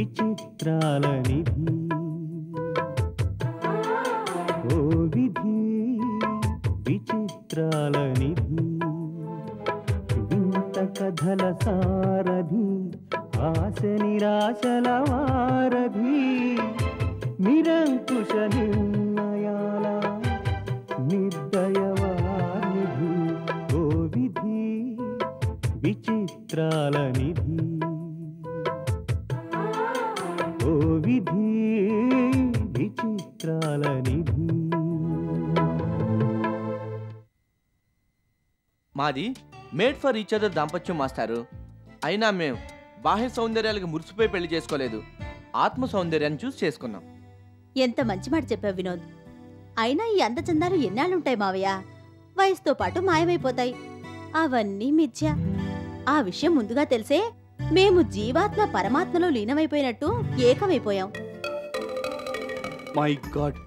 విచిత్రాల నిధి ఓ విధి విచిత్రాల నిధి వింత కథల సారథి ఆశ నిరాశల వారధి నిరంకుశ నిర్ణయాల నిర్దయవానిధి ఓ విధి విచిత్రాల నిధి ఓ విధి విచిత్రాల నిధి. మాది మేడ్ ఫర్ ఈచ్ అదర్ దాంపత్యం మాస్టారు. అయినా మేము బాహ్య సౌందర్యాలకు మురిసిపోయి పెళ్లి చేసుకోలేదు, ఆత్మ సౌందర్యాన్ని చూసి చేసుకున్నాం. ఎంత మంచి మాట చెప్పావు వినోద్. అయినా ఈ అందచందాలు ఎన్నాళ్ళుంటాయి మావయ్య? వయసుతో పాటు మాయమైపోతాయి. అవన్నీ మిథ్య. ఆ విషయం ముందుగా తెలిసే మేము జీవాత్మ పరమాత్మలో లీనమైపోయినట్టు ఏకమైపోయాం. మై గాడ్,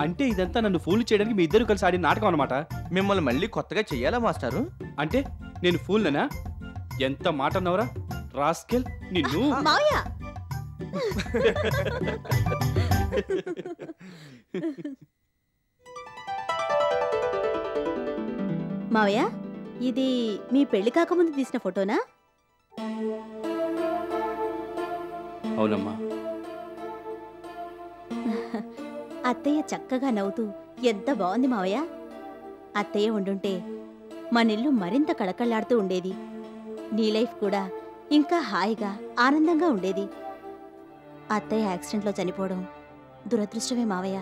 అంటే ఇదంతా నన్ను ఫూల్ చేయడానికి మీ ఇద్దరు కలిసి ఆడిన నాటకం అన్నమాట. మిమ్మల్ని మళ్ళీ కొత్తగా చెయ్యాలా మాస్టారు? అంటే నేను ఫూల్నా? ఎంత మాట అన్నవరా రాస్కెల్ నిన్ను. మావయ్య మావయ్య, ఇది మీ పెళ్లి కాకముందు తీసిన ఫోటోనా? అవునమ్మా. అత్తయ్య చక్కగా నవ్వుతూ ఎంత బాగుంది మావయ్య. అత్తయ్య ఉండుంటే మనిల్లు మరింత కళకళ్లాడుతూ ఉండేది. నీ లైఫ్ కూడా ఇంకా హాయిగా ఆనందంగా ఉండేది. అత్తయ్య యాక్సిడెంట్లో చనిపోవడం దురదృష్టమే మావయ్య.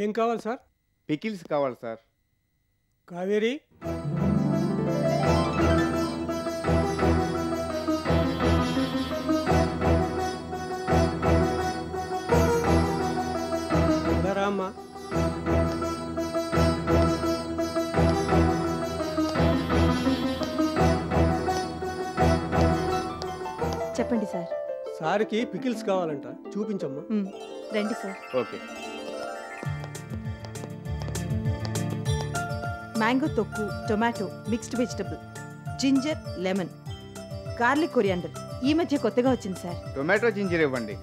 ఏం కావాలి సార్? పికిల్స్ కావాలి సార్. కావేరి, రామ్మా. చెప్పండి సార్. సార్కి పికిల్స్ కావాలంట, చూపించమ్మా. రండి సార్. ఓకే. మ్యాంగో తొక్కు, tomato, mixed vegetable, ginger, lemon, garlic, coriander ఈ మధ్య కొత్తగా వచ్చింది సార్. టొమాటో జింజర్ ఇవ్వండి.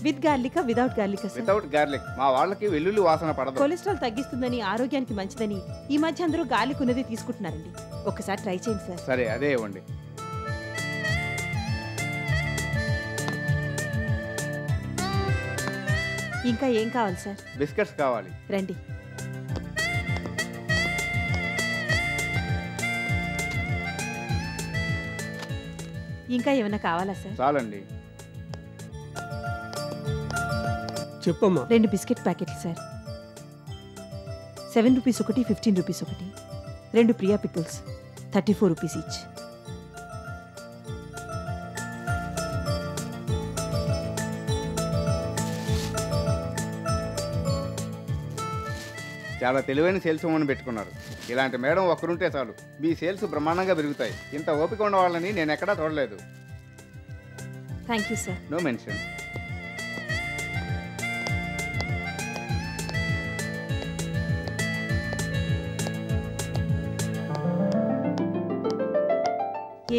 విత్ గార్లికా వితౌట్ గార్లికా సార్? Without garlic. మా వాళ్ళకి వెల్లుల్లి వాసన పడదు. కొలెస్ట్రాల్ తగ్గిస్తుందని, ఆరోగ్యానికి మంచిదని ఈ మధ్య అందరూ గార్లిక్ ఉన్నది తీసుకుంటున్నారండి. ఒకసారి ట్రై చేయండి సార్. సరే, అదే ఇవ్వండి. ఇంకా ఏం కావాలి సార్? బిస్కెట్స్ కావాలి. రండి. ఇంకా ఏమైనా కావాలా సార్? చాలండి. చెప్పమ్మా. 2 బిస్కెట్ ప్యాకెట్లు సార్. 7 రూపీస్ ఒకటి, 15 రూపీస్ ఒకటి. 2 ప్రియా పికిల్స్, 34 రూపీస్ ఈచ్. చాలా తెలివైన సేల్స్ ఉమెన్ పెట్టుకున్నారు. ఇలాంటి మేడం ఒక్కరుంటే చాలు, మీ సేల్స్ బ్రహ్మాండంగా పెరుగుతాయి. ఇంత ఓపిక ఉన్న వాళ్ళని నేను ఎక్కడా చూడలేదు. Thank you sir. No mention.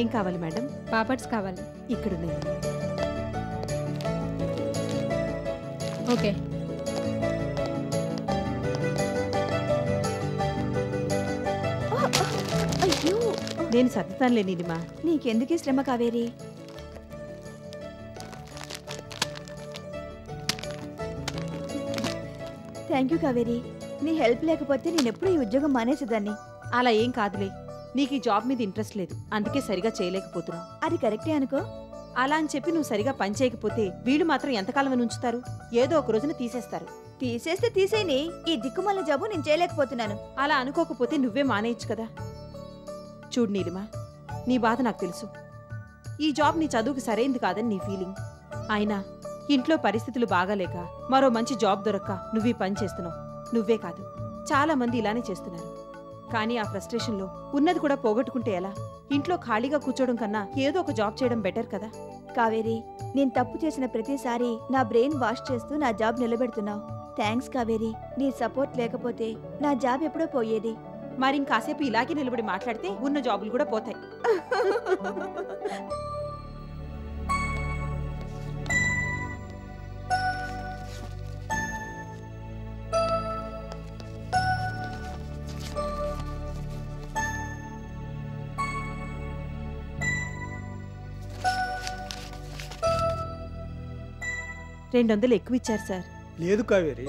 ఏం కావాలి మేడం? పాపడ్స్ కావాలి. ఇక్కడ ఉన్నాయి. ఓకే. అయ్యో, నేను సర్దుతానులే నీలిమా. నీకెందుకు శ్రమ కావేరి? Thank you Kaveri. నీ హెల్ప్ లేకపోతే నేను ఎప్పుడు ఈ ఉద్యోగం మానేసేదాన్ని. అలా ఏం కాదులే, నీకు ఈ జాబ్ మీద ఇంట్రెస్ట్ లేదు, అందుకే సరిగా చేయలేకపోతున్నావు. అది కరెక్టే అనుకో. అలా అని చెప్పి నువ్వు సరిగా పని చేయకపోతే వీళ్ళు మాత్రం ఎంతకాలం అని ఉంచుతారు? ఏదో ఒక రోజున తీసేస్తారు. తీసేస్తే తీసేని, ఈ దిక్కుమాల జాబు నేను చేయలేకపోతున్నాను. అలా అనుకోకపోతే నువ్వే మానేయచ్చు కదా. చూడు నీలిమా, నీ బాధ నాకు తెలుసు. ఈ జాబ్ నీ చదువుకు సరైంది కాదని నీ ఫీలింగ్. అయినా ఇంట్లో పరిస్థితులు బాగాలేక మరో మంచి జాబ్ దొరక్క నువ్వు ఈ పని చేస్తున్నావు. నువ్వే కాదు, చాలా మంది ఇలానే చేస్తున్నారు. కానీ ఆ ఫ్రస్ట్రేషన్లో ఉన్నది కూడా పోగొట్టుకుంటే ఎలా? ఇంట్లో ఖాళీగా కూర్చోవడం కన్నా ఏదో ఒక జాబ్ చేయడం బెటర్ కదా. కావేరి, నేను తప్పు చేసిన ప్రతిసారి నా బ్రెయిన్ వాష్ చేస్తూ నా జాబ్ నిలబెడుతున్నావు. థ్యాంక్స్ కావేరి. నీ సపోర్ట్ లేకపోతే నా జాబ్ ఎప్పుడో పోయేది. మరి ఇంకాసేపు ఇలాగే నిలబడి మాట్లాడితే ఉన్న జాబులు కూడా పోతాయి. $200 ఎక్కువ ఇచ్చారు సార్. లేదు కావేరి,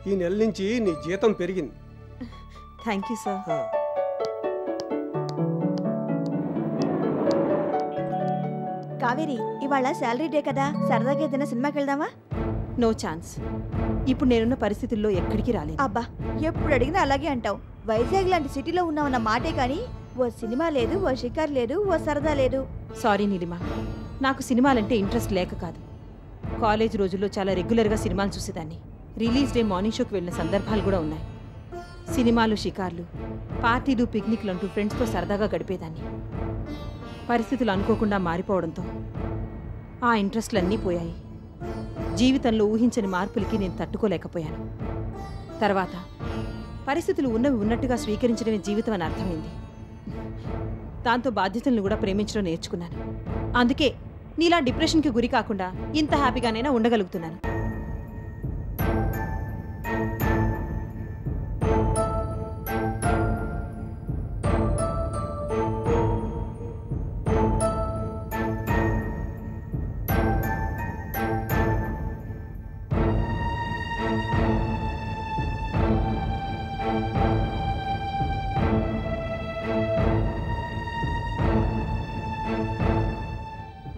ఈ నెల నుంచి నీ జీతం పెరిగింది. Thank you sir. కావేరి, ఇవాళ శాలరీ డే కదా, సరదాగా ఏదైనా సినిమాకి వెళ్దామా? No chance. ఇప్పుడు నేనున్న పరిస్థితుల్లో ఎక్కడికి రాలేదు. అబ్బా, ఎప్పుడు అడిగినా అలాగే అంటావు. వైజాగ్ లాంటి సిటీలో ఉన్నామన్న మాటే కానీ ఓ సినిమా లేదు, ఓ షికార్ లేదు, ఓ సరదా లేదు. సారీ నీలిమా, నాకు సినిమాలంటే ఇంట్రెస్ట్ లేక కాదు. కాలేజ్ రోజుల్లో చాలా రెగ్యులర్గా సినిమాలు చూసేదాన్ని. రిలీజ్ డే మార్నింగ్ షోకి వెళ్ళిన సందర్భాలు కూడా ఉన్నాయి. సినిమాలు, షికార్లు, పార్టీలు, పిక్నిక్లు అంటూ ఫ్రెండ్స్తో సరదాగా గడిపేదాన్ని. పరిస్థితులు అనుకోకుండా మారిపోవడంతో ఆ ఇంట్రెస్ట్లన్నీ పోయాయి. జీవితంలో ఊహించని మార్పులకి నేను తట్టుకోలేకపోయాను. తర్వాత పరిస్థితులు ఉన్నవి ఉన్నట్టుగా స్వీకరించడమే జీవితం అని అర్థమైంది. దాంతో బాధ్యతలను కూడా ప్రేమించడం నేర్చుకున్నాను. అందుకే నీలా డిప్రెషన్కి గురి కాకుండా ఇంత హ్యాపీగానైనా ఉండగలుగుతున్నాను.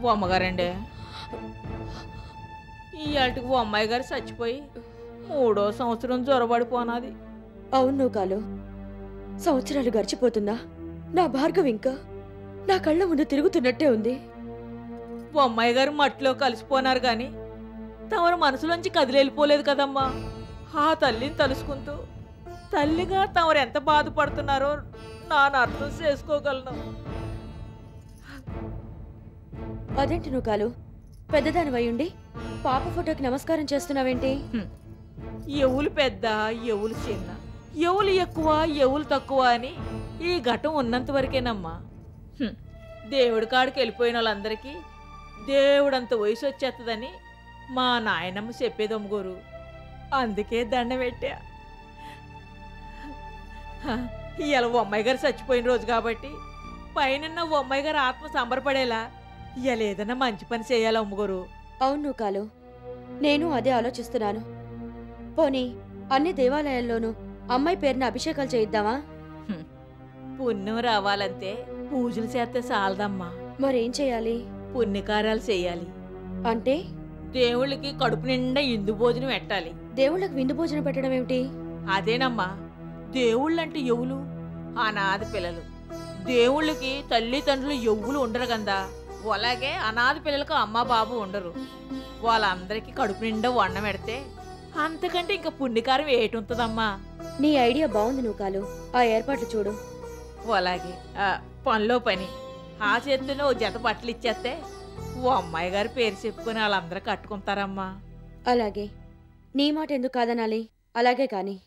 ఓ అమ్మగారండి, ఇవాళకి ఓ అమ్మాయి గారు చచ్చిపోయి 3వ సంవత్సరం జ్వరబడిపోనాది. అవును కాలు, సంవత్సరాలు గడిచిపోతున్నా నా భార్గవ్ ఇంకా నా కళ్ళ ముందు తిరుగుతున్నట్టే ఉంది. ఓ అమ్మాయి గారు మట్టిలో కలిసిపోనారు గాని తమరు మనసులోంచి కదిలేళ్ళిపోలేదు కదమ్మా. ఆ తల్లిని తలుసుకుంటూ తల్లిగా తమరు ఎంత బాధపడుతున్నారో నాన్న అర్థం చేసుకోగలను. అదేంటి నువ్వు కాలు, పెద్దదానివై ఉండి పాప ఫోటోకి నమస్కారం చేస్తున్నావేంటి? ఎవలు పెద్ద, ఎవలు చిన్న, ఎవలు ఎక్కువ, ఎవలు తక్కువ అని ఈ ఘటం ఉన్నంత వరకేనమ్మా. దేవుడి కాడికి వెళ్ళిపోయిన వాళ్ళందరికీ దేవుడంత వయసు వచ్చేస్తుందని మా నాయనమ్మ చెప్పేదమ్మగోరు. అందుకే దండ పెట్టా. ఇవాళ ఓ అమ్మాయి గారు చచ్చిపోయిన రోజు కాబట్టి పైన ఓ అమ్మాయి గారు ఆత్మ సంబరపడేలా ఇవాళ ఏదైనా మంచి పని చేయాలి అమ్మగోరు. అవును కాలు, నేను అదే ఆలోచిస్తున్నాను. పోనీ అన్ని దేవాలయాల్లోనూ అమ్మాయి పేరున అభిషేకాలు చేయిద్దామా? పుణ్యం రావాలంటే పూజలు చేస్తే చాలదమ్మా. మరేం చేయాలి? పుణ్యకార్యాలు చేయాలి. అంటే దేవుళ్ళకి కడుపు నిండా ఇందు భోజనం పెట్టాలి. దేవుళ్ళకి విందు భోజనం పెట్టడం ఏమిటి? అదేనమ్మా, దేవుళ్ళంటే ఎవలు? అనాథ పిల్లలు. దేవుళ్ళకి తల్లిదండ్రులు ఎవ్వులు ఉండరు కదా, అలాగే అనాథ పిల్లలకు అమ్మ బాబు ఉండరు. వాళ్ళందరికీ కడుపు నిండా వండ పెడితే అంతకంటే ఇంకా పుణ్యకారం ఏటుంటుందమ్మా. నీ ఐడియా బాగుంది నువ్వు కాలు, ఆ ఏర్పాట్లు చూడు. అలాగే పనిలో పని ఆ చేతిలో ఓ జత బట్టలు ఇచ్చేస్తే ఓ అమ్మాయి గారి పేరు చెప్పుకొని వాళ్ళందరూ కట్టుకుంటారమ్మా. అలాగే, నీ మాట ఎందుకు కాదనాలి? అలాగే కానీ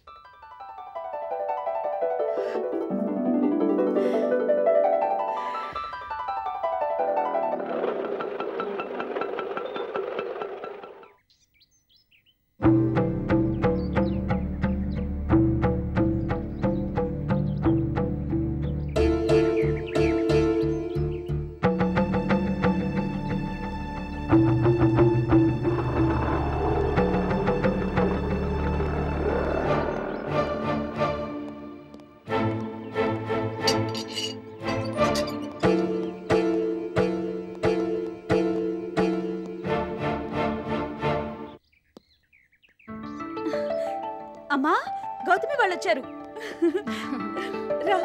అమ్మా గౌతమి వాళ్ళు వచ్చారు. రా.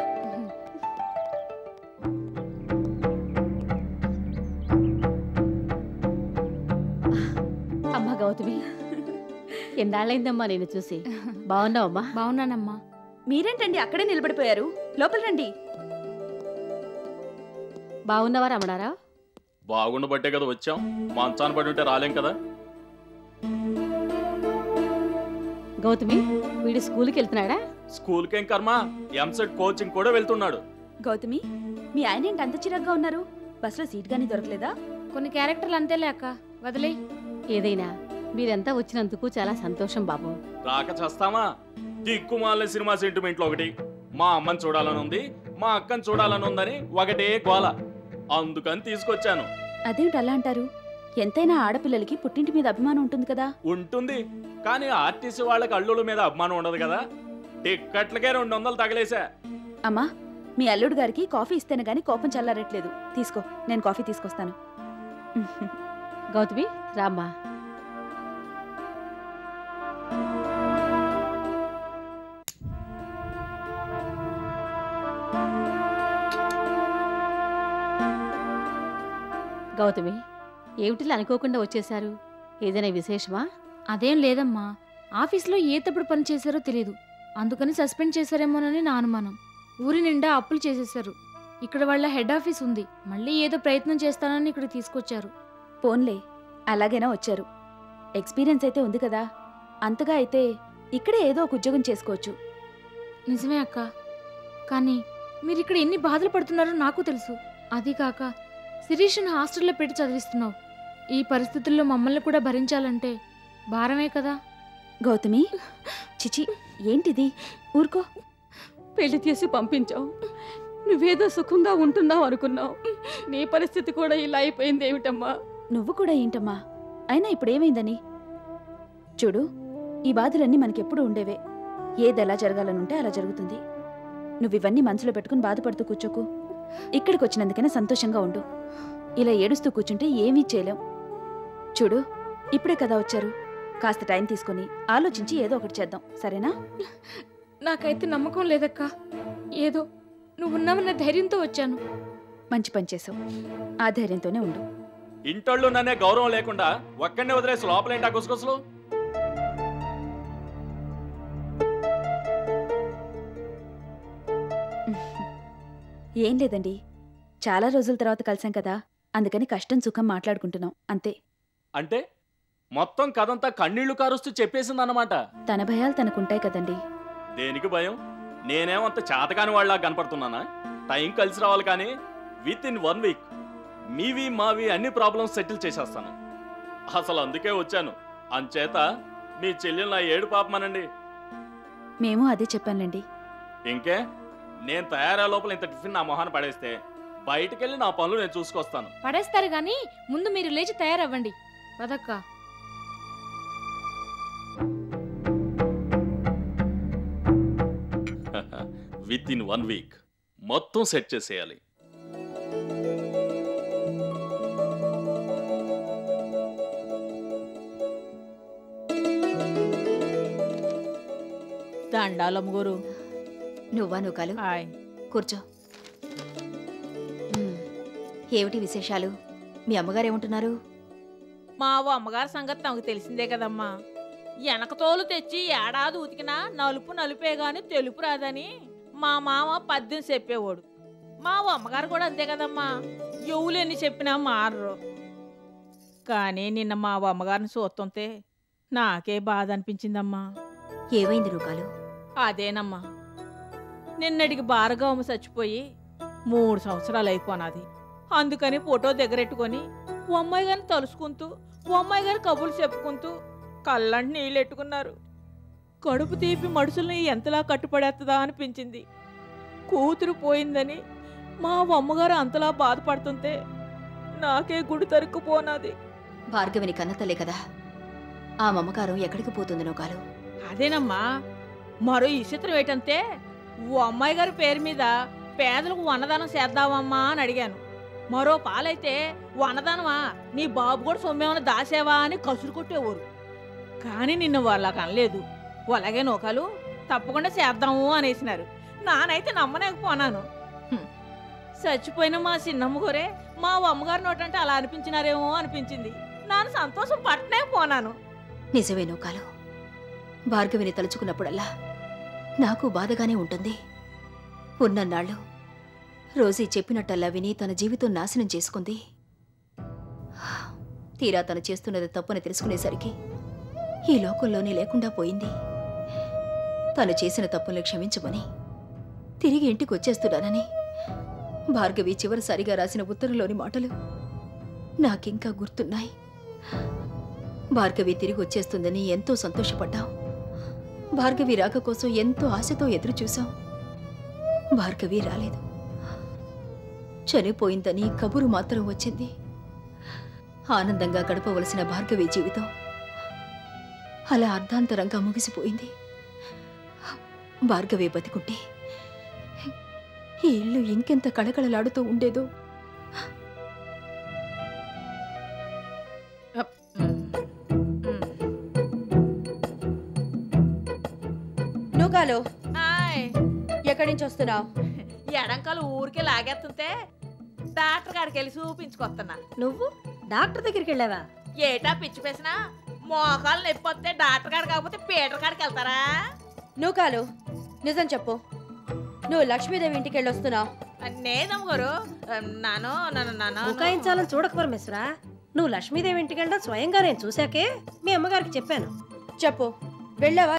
అమ్మా గౌతమి, ఎన్నాళ్ళైందమ్మా నేను చూసి. బాగున్నావమ్మా? బాగున్నానమ్మా. మీరేంటండి అక్కడే నిలబడిపోయారు? లోపల రండి. బాగున్నావా రమణారా? బాగుండబట్టే కదా వచ్చాం, మంచాన పడి ఉంటే రాలేం కదా. గౌతమి, వీడు స్కూల్కి వెళ్తున్నాడా? స్కూల్కేం కర్మ, ఎంసెట్ కోచింగ్ కూడా వెళ్తున్నాడు. గౌతమి, మీ ఆయన ఏంటి అంత చిరాగ్గా ఉన్నారు? బస్సులో సీట్ గానీ దొరకలేదా? కొన్ని క్యారెక్టర్లు అంతేలే అక్క, వదిలే. ఏదైనా మీరంతా వచ్చినందుకు చాలా సంతోషం బాబు. రాక చేస్తామా? దిక్కుమాల సినిమా సెంటిమెంట్లు ఒకటి, మా అమ్మని చూడాలని ఉంది, మా అక్కని చూడాలని ఉందని ఒకటే గోల, అందుకని తీసుకొచ్చాను. అదేమిటి అలా అంటారు? ఎంతైనా ఆడపిల్లలకి పుట్టింటి మీద అభిమానం ఉంటుంది కదా. ఉంటుంది, కానీ ఆర్టీసీ వాళ్ళకి అల్లుల మీద అభిమానం ఉండదు కదా. టిక్కెట్లకే 200 తగలేసా. అమ్మా, మీ అల్లుడు గారికి కాఫీ ఇస్తేనే గానీ కోపం చల్లారట్లేదు. తీసుకో, నేను కాఫీ తీసుకొస్తాను. గౌతమి రామ్మా. గౌతమి, ఏమిటిలా అనుకోకుండా వచ్చేశారు? ఏదైనా విశేషమా? అదేం లేదమ్మా, ఆఫీస్లో ఏ తప్పుడు పని చేశారో తెలీదు, అందుకని సస్పెండ్ చేశారేమోనని నా అనుమానం. ఊరి నిండా అప్పులు చేసేశారు. ఇక్కడ వాళ్ళ హెడ్ ఆఫీస్ ఉంది, మళ్ళీ ఏదో ప్రయత్నం చేస్తానని ఇక్కడ తీసుకొచ్చారు. పోన్లే, అలాగైనా వచ్చారు. ఎక్స్పీరియన్స్ అయితే ఉంది కదా. అంతగా అయితే ఇక్కడే ఏదో ఒక ఉద్యోగం చేసుకోవచ్చు. నిజమే అక్క, కానీ మీరు ఇక్కడ ఎన్ని బాధలు పడుతున్నారో నాకు తెలుసు. అది కాక శిరీష్ను హాస్టల్లో పెట్టి చదివిస్తున్నావు. ఈ పరిస్థితుల్లో మమ్మల్ని కూడా భరించాలంటే భారమే కదా. గౌతమి, చిచి, ఏంటిది? ఊరుకో. పెళ్లి చేసి పంపించావు, నువ్వేదో సుఖంగా ఉంటున్నావు అనుకున్నావు. నీ పరిస్థితి కూడా ఇలా అయిపోయింది ఏమిటమ్మా? నువ్వు కూడా ఏంటమ్మా? అయినా ఇప్పుడేమైందని? చూడు, ఈ బాధలన్నీ మనకెప్పుడు ఉండేవే. ఏదెలా జరగాలనుంటే అలా జరుగుతుంది. నువ్వివన్నీ మనసులో పెట్టుకుని బాధపడుతూ కూర్చోకు. ఇక్కడికి వచ్చినందుకైనా సంతోషంగా ఉండు. ఇలా ఏడుస్తూ కూర్చుంటే ఏమీ చేయలేం. చూడు, ఇప్పుడే కదా వచ్చారు, కాస్త టైం తీసుకుని ఆలోచించి ఏదో ఒకటి చేద్దాం, సరేనా? నాకైతే నమ్మకం లేదక్క. ఏదో నువ్వున్నావన్న ధైర్యంతో వచ్చాను. మంచి పని చేసావు. ఆ ధైర్యంతోనే ఉండు. ఇంటోళ్ళు నన్నే గౌరవం లేకుండా ఒక్కడనే వదిలేసి లోపలేంటా గుసగుసలు? ఏం లేదండి, చాలా రోజుల తర్వాత కలిసాం కదా, అందుకని కష్టం సుఖం మాట్లాడుకుంటున్నాం అంతే. అంటే మొత్తం కథంతా కన్నీళ్లు కారుస్తూ చెప్పేసిందన్నమాట. తన భయాలు తనకుంటాయి కదండి. దేనికి భయం? నేనేమంత చేతకాని వాళ్ళ కనపడుతున్నానా? టైం కలిసి రావాలి, కానీ విత్ ఇన్ 1 వీక్ మీవి మావి అన్ని ప్రాబ్లమ్స్ సెటిల్ చేసేస్తాను. అసలు అందుకే వచ్చాను. అంచేత మీ చెల్లెలు నా ఏడు పాపమనండి. మేము అదే చెప్పానులేండి. ఇంకే, నేను తయారయ్యే లోపల ఇంత టిఫిన్ నా మొహాన్ని పడేస్తే బయటకెళ్ళి నా పనులు నేను చూసుకొస్తాను. పడేస్తారు గాని ముందు మీరు లేచి తయారవ్వండి. వదక్క. విత్ ఇన్ 1 వీక్ మొత్తం సెట్ చేసేయాలి. దండాలమ్మ గురు. నువ్వా నూకాలు? కూర్చో. ఏమిటి విశేషాలు? మీ అమ్మగారు ఏమంటున్నారు? మా అమ్మగారి సంగతి నాకు తెలిసిందే కదమ్మా. వెనకతోలు తెచ్చి ఏడాది ఉతికినా నలుపు నలుపే గాని తెలుపు రాదని మా మామ పద్యం చెప్పేవాడు. మా అమ్మగారు కూడా అంతే కదమ్మా, ఎవులు ఎన్ని చెప్పినా మారరు. కానీ నిన్న మా అమ్మగారిని చూస్తుంటే నాకే బాధ అనిపించిందమ్మా. ఏమైంది నూకాలు? అదేనమ్మా, నిన్నటికి భార్గవమ్మ చచ్చిపోయి 3 సంవత్సరాలు అయిపోనాది. అందుకని ఫోటో దగ్గరెట్టుకొని ఓ అమ్మాయి గారిని తలుసుకుంటూ ఓ అమ్మాయి గారి కబుర్లు చెప్పుకుంటూ కళ్ళంటి నీళ్ళెట్టుకున్నారు. కడుపు తీపి మనుషుల్ని ఎంతలా కట్టుపడేస్తుందా అనిపించింది. కూతురు పోయిందని మా అమ్మగారు అంతలా బాధపడుతుంటే నాకే గుడి తరుక్కుపోనాది. భార్గవిని కన్నతలే కదా, ఆ మమకారం ఎక్కడికి పోతుంది నూకాలు? అదేనమ్మా, మరో ఈ చిత్రం ఏంటంటే ఓ అమ్మాయి గారి పేరు మీద పేదలకు వనదానం చేద్దామమ్మా అని అడిగాను. మరో పాలైతే వనదానమా, నీ బాబు కూడా సొమ్మేమన్నా దాసేవా అని కసురు కొట్టేవారు. కానీ నిన్న వాళ్ళకి అనలేదు. అలాగే నూకాలు తప్పకుండా చేద్దాము అనేసినారు. నానైతే నమ్మలేకపోనాను. చచ్చిపోయిన మా చిన్నమ్మ గోరే మా అమ్మగారి నోటంటే అలా అనిపించినారేమో అనిపించింది. నాన్న సంతోషం పట్టనే పోనాను. నిజమే నూకాలు, భార్గవిని తలుచుకున్నప్పుడల్లా నాకు బాధగానే ఉంటుంది. ఉన్నన్నాళ్ళు రోజీ చెప్పినట్టల్లా విని తన జీవితం నాశనం చేసుకుంది. తీరా తను చేస్తున్నది తప్పని తెలుసుకునేసరికి ఈ లోకంలోనే లేకుండా పోయింది. తను చేసిన తప్పుల్ని క్షమించమని తిరిగి ఇంటికి వచ్చేస్తున్నానని భార్గవి చివరిసారిగా రాసిన ఉత్తరంలోని మాటలు నాకింకా గుర్తున్నాయి. భార్గవి తిరిగి వచ్చేస్తుందని ఎంతో సంతోషపడ్డాం. భార్గవి రాక కోసం ఎంతో ఆశతో ఎదురు చూశాం. భార్గవి రాలేదు. చనిపోయిందని కబురు మాత్రం వచ్చింది. ఆనందంగా గడపవలసిన భార్గవి జీవితం అలా అర్ధాంతరంగా ముగిసిపోయింది. భార్గవి బతికుంటే ఈ ఇల్లు ఇంకెంత కళకళలాడుతూ ఉండేదో. నూకాలు హాయ్, ఎక్కడి నుంచి వస్తున్నావు? ఎడంకాలు ఊరికే లాగేస్తుంటే డాక్టర్ గారికి వెళ్ళి చూపించుకొస్తున్నా. నువ్వు డాక్టర్ దగ్గరికి వెళ్ళావా? ఏటా పిచ్చి పేసినా మోకాలు నొప్పి వస్తే డాక్టర్ గారు కాకపోతే పీటర్ గారికి వెళ్తారా? నూకాలు నిజం చెప్పు, నువ్వు లక్ష్మీదేవి ఇంటికి వెళ్ళి వస్తున్నావు? నేనమ్మ గారు ముఖాయించాలని చూడక పరమేశ్వరా. నువ్వు లక్ష్మీదేవి ఇంటికి వెళ్ళడం స్వయంగా నేను చూశాకే మీ అమ్మగారికి చెప్పాను. చెప్పు, వెళ్ళావా